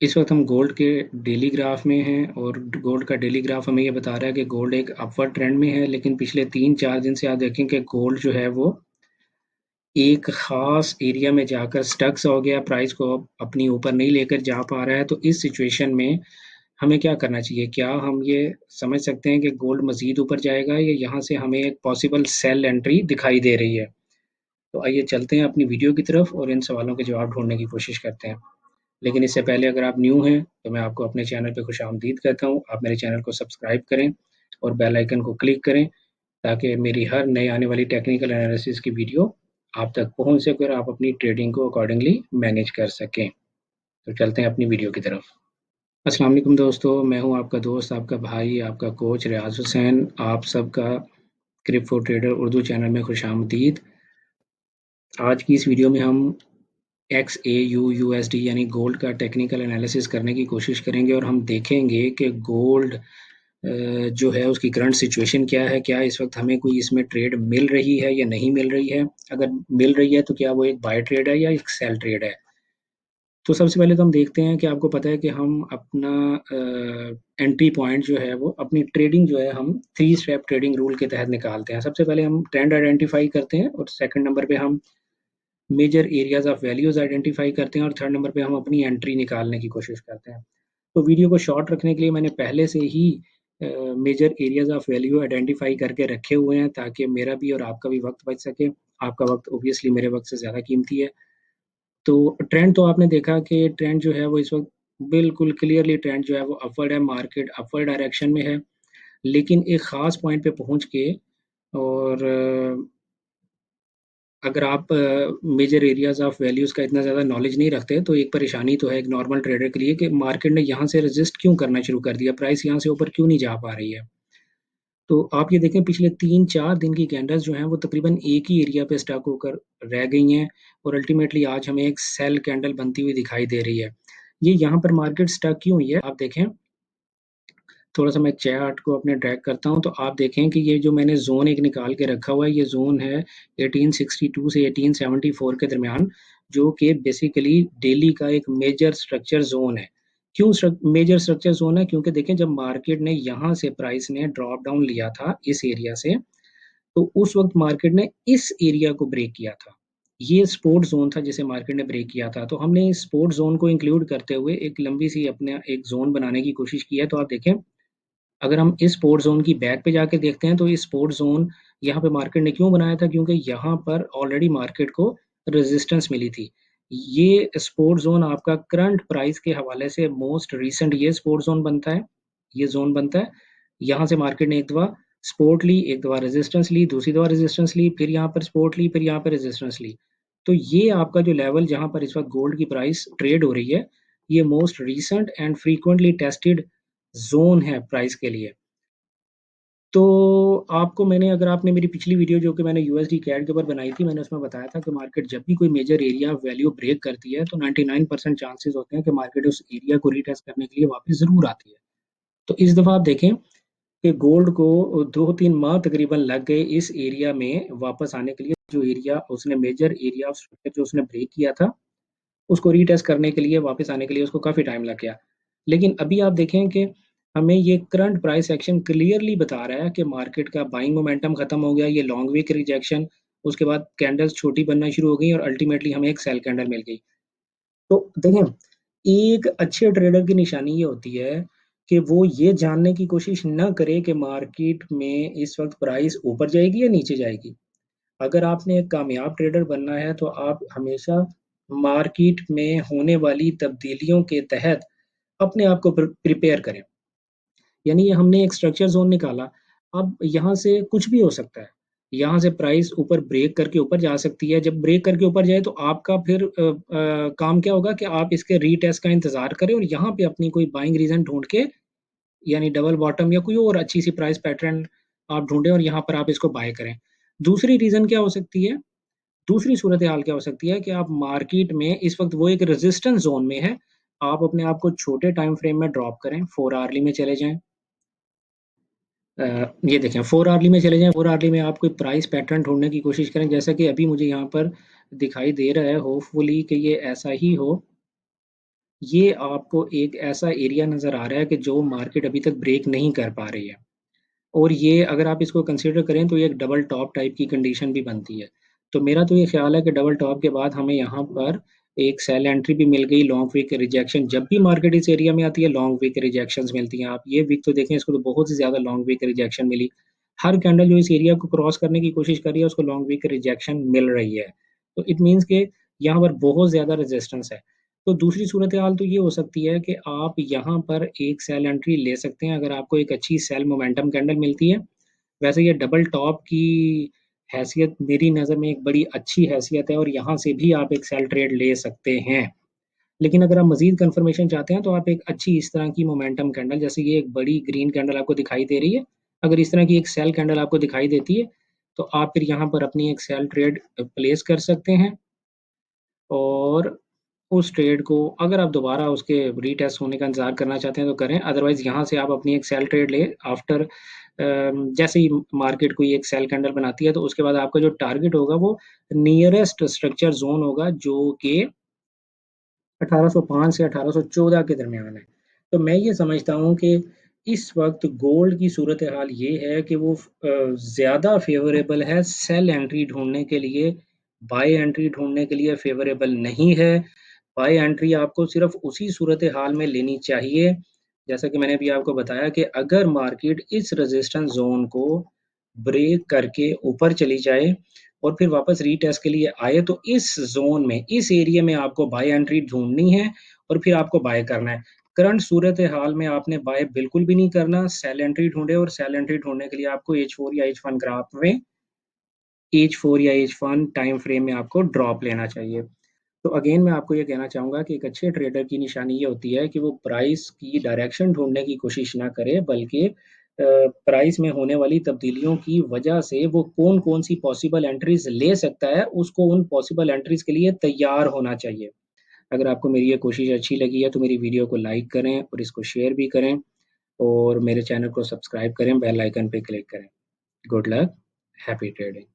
इस वक्त हम गोल्ड के डेली ग्राफ में हैं और गोल्ड का डेली ग्राफ हमें ये बता रहा है कि गोल्ड एक अपवर्ड ट्रेंड में है, लेकिन पिछले 3-4 दिन से आप देखें कि गोल्ड जो है वो एक खास एरिया में जाकर स्टक्स हो गया, प्राइस को अब अपनी ऊपर नहीं लेकर जा पा रहा है। तो इस सिचुएशन में हमें क्या करना चाहिए? क्या हम ये समझ सकते हैं कि गोल्ड मजीद ऊपर जाएगा या यहाँ से हमें एक पॉसिबल सेल एंट्री दिखाई दे रही है? तो आइए चलते हैं अपनी वीडियो की तरफ और इन सवालों के जवाब ढूंढने की कोशिश करते हैं। लेकिन इससे पहले अगर आप न्यू हैं तो मैं आपको अपने चैनल पे खुशामदीद कहता हूँ। आप मेरे चैनल को सब्सक्राइब करें और बेल आइकन को क्लिक करें ताकि मेरी हर नई आने वाली टेक्निकल एनालिसिस की वीडियो आप तक पहुंच सके और आप अपनी ट्रेडिंग को अकॉर्डिंगली मैनेज कर सकें। तो चलते हैं अपनी वीडियो की तरफ। अस्सलाम वालेकुम दोस्तों, मैं हूं आपका दोस्त, आपका भाई, आपका कोच रियाज हुसैन। आप सबका क्रिप्टो ट्रेडर उर्दू चैनल में खुशामदीद। आज की इस वीडियो में हम XAU USD यानी गोल्ड का टेक्निकल एनालिसिस करने की कोशिश करेंगे और हम देखेंगे कि गोल्ड जो है उसकी करंट सिचुएशन क्या है। क्या इस वक्त हमें कोई इसमें ट्रेड मिल रही है या नहीं मिल रही है? अगर मिल रही है तो क्या वो एक बाय ट्रेड है या एक सेल ट्रेड है? तो सबसे पहले तो हम देखते हैं कि आपको पता है कि हम अपना एंट्री पॉइंट जो है वो अपनी ट्रेडिंग जो है हम 3 स्टेप ट्रेडिंग रूल के तहत निकालते हैं। सबसे पहले हम ट्रेंड आइडेंटिफाई करते हैं और सेकंड नंबर पे हम major areas of values identify करते हैं और थर्ड नंबर पे हम अपनी एंट्री निकालने की कोशिश करते हैं। तो वीडियो को शॉर्ट रखने के लिए मैंने पहले से ही major areas of value identify करके रखे हुए हैं ताकि मेरा भी और आपका भी वक्त बच सके। आपका वक्त ऑब्वियसली मेरे वक्त से ज़्यादा कीमती है। तो ट्रेंड तो आपने देखा कि ट्रेंड जो है वो इस वक्त बिल्कुल क्लियरली ट्रेंड जो है वो अपवर्ड है, मार्केट अपवर्ड डायरेक्शन में है। लेकिन एक ख़ास पॉइंट पे पहुंच के और अगर आप मेजर एरियाज ऑफ वैल्यूज़ का इतना ज़्यादा नॉलेज नहीं रखते तो एक परेशानी तो है एक नॉर्मल ट्रेडर के लिए कि मार्केट ने यहाँ से रेजिस्ट क्यों करना शुरू कर दिया, प्राइस यहाँ से ऊपर क्यों नहीं जा पा रही है। तो आप ये देखें पिछले 3-4 दिन की कैंडल्स जो हैं वो तकरीबन एक ही एरिया पे स्टक होकर रह गई हैं और अल्टीमेटली आज हमें एक सेल कैंडल बनती हुई दिखाई दे रही है। ये यहाँ पर मार्केट स्टक क्यों हुई है आप देखें। थोड़ा सा मैं चार्ट को अपने ड्रैग करता हूँ तो आप देखें कि ये जो मैंने जोन एक निकाल के रखा हुआ है ये जोन है 1862 से 1874 के दरमियान, जो कि बेसिकली डेली का एक मेजर स्ट्रक्चर जोन है। क्यों मेजर स्ट्रक्चर जोन है? क्योंकि देखें जब मार्केट ने यहाँ से प्राइस ने ड्रॉप डाउन लिया था इस एरिया से, तो उस वक्त मार्केट ने इस एरिया को ब्रेक किया था। ये स्पोर्ट जोन था जिसे मार्केट ने ब्रेक किया था। तो हमने इस स्पोर्ट जोन को इंक्लूड करते हुए एक लंबी सी अपने एक जोन बनाने की कोशिश की है। तो आप देखें अगर हम इस स्पोर्ट जोन की बैक पे जाके देखते हैं तो इस स्पोर्ट जोन यहाँ पे मार्केट ने क्यों बनाया था? क्योंकि यहाँ पर ऑलरेडी मार्केट को रेजिस्टेंस मिली थी। ये स्पोर्ट जोन आपका करंट प्राइस के हवाले से मोस्ट रीसेंट ये स्पोर्ट जोन बनता है, ये जोन बनता है। यहाँ से मार्केट ने एक दफा सपोर्ट ली, एक दफा रेजिस्टेंस ली, दूसरी दफा रेजिस्टेंस ली, फिर यहाँ पर सपोर्ट ली, फिर यहाँ पर रेजिस्टेंस ली। तो ये आपका जो लेवल जहाँ पर इस वक्त गोल्ड की प्राइस ट्रेड हो रही है, ये most recent and frequently tested zone है प्राइस के लिए। तो आपको मैंने अगर आपने मेरी पिछली वीडियो जो कि मैंने यूएसडी कैड के ऊपर बनाई थी, मैंने उसमें बताया था कि मार्केट जब भी कोई मेजर एरिया वैल्यू ब्रेक करती है तो 99% चांसेस होते हैं कि मार्केट उस एरिया को रीटेस्ट करने के लिए वापस ज़रूर आती है। तो इस दफ़ा आप देखें कि गोल्ड को 2-3 माह तकरीबन लग गए इस एरिया में वापस आने के लिए। जो एरिया उसने मेजर एरिया ऑफ स्ट्रक्चर जो उसने ब्रेक किया था, उसको रीटेस्ट करने के लिए वापस आने के लिए उसको काफ़ी टाइम लग गया। लेकिन अभी आप देखें कि हमें ये करंट प्राइस एक्शन क्लियरली बता रहा है कि मार्केट का बाइंग मोमेंटम खत्म हो गया। ये लॉन्ग वीक रिजेक्शन, उसके बाद कैंडल्स छोटी बनना शुरू हो गई और अल्टीमेटली हमें एक सेल कैंडल मिल गई। तो देखें, एक अच्छे ट्रेडर की निशानी ये होती है कि वो ये जानने की कोशिश ना करे कि मार्केट में इस वक्त प्राइस ऊपर जाएगी या नीचे जाएगी। अगर आपने एक कामयाब ट्रेडर बनना है तो आप हमेशा मार्केट में होने वाली तब्दीलियों के तहत अपने आप को प्रिपेयर करें। यानी ये हमने एक स्ट्रक्चर जोन निकाला, अब यहाँ से कुछ भी हो सकता है। यहाँ से प्राइस ऊपर ब्रेक करके ऊपर जा सकती है। जब ब्रेक करके ऊपर जाए तो आपका फिर काम क्या होगा कि आप इसके रीटेस्ट का इंतज़ार करें और यहाँ पे अपनी कोई बाइंग रीज़न ढूँढ के, यानी डबल बॉटम या कोई और अच्छी सी प्राइस पैटर्न आप ढूँढें और यहाँ पर आप इसको बाय करें। दूसरी रीज़न क्या हो सकती है? दूसरी सूरत हाल क्या हो सकती है कि आप मार्केट में इस वक़्त वो एक रेजिस्टेंस ज़ोन में है, आप अपने आप को छोटे टाइम फ्रेम में ड्रॉप करें, 4 आवरली में चले जाएँ। ये देखें 4 आवरली में चले जाएँ, 4 आवरली में आप कोई प्राइस पैटर्न ढूँढने की कोशिश करें, जैसा कि अभी मुझे यहाँ पर दिखाई दे रहा है, होपफुली कि ये ऐसा ही हो। ये आपको एक ऐसा एरिया नज़र आ रहा है कि जो मार्केट अभी तक ब्रेक नहीं कर पा रही है। और ये अगर आप इसको कंसीडर करें तो ये एक डबल टॉप टाइप की कंडीशन भी बनती है। तो मेरा तो ये ख़्याल है कि डबल टॉप के बाद हमें यहाँ पर एक सेल एंट्री भी मिल गई, लॉन्ग वीक रिजेक्शन जब भी मार्केट इस एरिया में आती है लॉन्ग वीक रिजेक्शंस मिलती हैं। आप ये वीक तो देखें, इसको तो बहुत ही ज़्यादा लॉन्ग वीक रिजेक्शन मिली। हर कैंडल जो इस एरिया को क्रॉस करने की कोशिश कर रही है उसको लॉन्ग वीक रिजेक्शन मिल रही है। तो इट मीन्स कि यहाँ पर बहुत ज़्यादा रेजिस्टेंस है। तो दूसरी सूरत हाल तो ये हो सकती है कि आप यहाँ पर एक सेल एंट्री ले सकते हैं अगर आपको एक अच्छी सेल मोमेंटम कैंडल मिलती है। वैसे ये डबल टॉप की हैसियत मेरी नज़र में एक बड़ी अच्छी हैसियत है और यहाँ से भी आप एक सेल ट्रेड ले सकते हैं। लेकिन अगर आप मज़ीद कन्फर्मेशन चाहते हैं तो आप एक अच्छी इस तरह की मोमेंटम कैंडल, जैसे ये एक बड़ी ग्रीन कैंडल आपको दिखाई दे रही है, अगर इस तरह की एक सेल कैंडल आपको दिखाई देती है, तो आप फिर यहाँ पर अपनी एक सेल ट्रेड प्लेस कर सकते हैं। और उस ट्रेड को अगर आप दोबारा उसके रीटेस्ट होने का इंतज़ार करना चाहते हैं तो करें, अदरवाइज़ यहाँ से आप अपनी एक सेल ट्रेड लें आफ्टर जैसे ही मार्केट कोई एक सेल कैंडल बनाती है तो उसके बाद आपका जो टारगेट होगा वो नियरेस्ट स्ट्रक्चर ज़ोन होगा जो कि 1805 से 1814 के दरमियान है। तो मैं ये समझता हूँ कि इस वक़्त गोल्ड की सूरत हाल ये है कि वो ज़्यादा फ़ेवरेबल है सेल एंट्री ढूँढने के लिए, बाय एंट्री ढूँढने के लिए फ़ेवरेबल नहीं है। बाय एंट्री आपको सिर्फ़ उसी सूरत हाल में लेनी चाहिए, जैसा कि मैंने अभी आपको बताया कि अगर मार्केट इस रेज़िस्टेंस ज़ोन को ब्रेक करके ऊपर चली जाए और फिर वापस रीटेस्ट के लिए आए तो इस ज़ोन में, इस एरिया में आपको बाय एंट्री ढूँढनी है और फिर आपको बाय करना है। करंट सूरत हाल में आपने बाय बिल्कुल भी नहीं करना, सेल एंट्री ढूँढे और सेल एंट्री ढूँढने के लिए आपको H4 या H1 ग्राफ में H4 या H1 टाइम फ्रेम में आपको ड्रॉप लेना चाहिए। तो अगेन मैं आपको ये कहना चाहूँगा कि एक अच्छे ट्रेडर की निशानी ये होती है कि वो प्राइस की डायरेक्शन ढूँढने की कोशिश ना करे, बल्कि प्राइस में होने वाली तब्दीलियों की वजह से वो कौन-कौन सी पॉसिबल एंट्रीज़ ले सकता है, उसको उन पॉसिबल एंट्रीज़ के लिए तैयार होना चाहिए। अगर आपको मेरी ये कोशिश अच्छी लगी है तो मेरी वीडियो को लाइक करें और इसको शेयर भी करें और मेरे चैनल को सब्सक्राइब करें, बेल आइकन पे क्लिक करें। Good luck, happy trading.